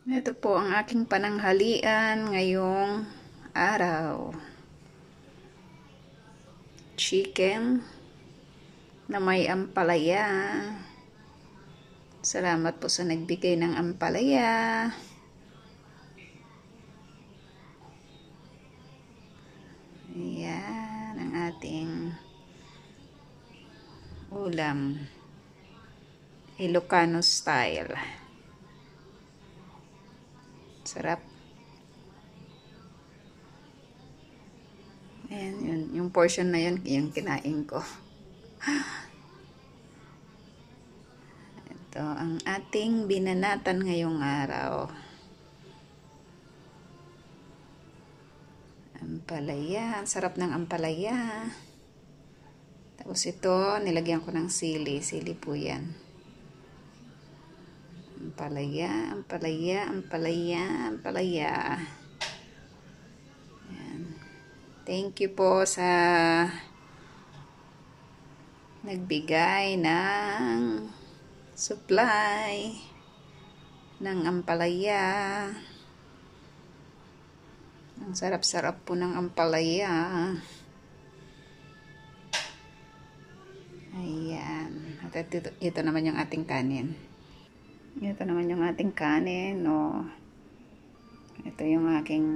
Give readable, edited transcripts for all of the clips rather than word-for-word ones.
Ito po ang aking pananghalian ngayong araw. Chicken na may ampalaya. Salamat po sa nagbigay ng ampalaya. Ayan ang ating ulam. Ilocano style. Sarap. Ayan, yung portion na yun, yung kinain ko. Ito ang ating binanatan ngayong araw. Ampalaya. Ang sarap ng ampalaya. Tapos ito, nilagyan ko ng sili. Sili po yan. Ampalaya, ampalaya, ampalaya, ampalaya. Thank you po sa nagbigay ng supply ng ampalaya. Ang sarap-sarap po ng ampalaya. Ayan. At ito naman yung ating kanin. Ito naman yung ating kanin. Oh. Ito yung aking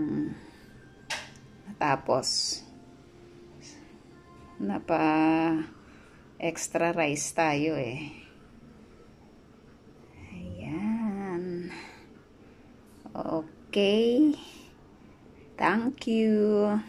tapos napa extra rice tayo eh. Ayan. Okay. Thank you.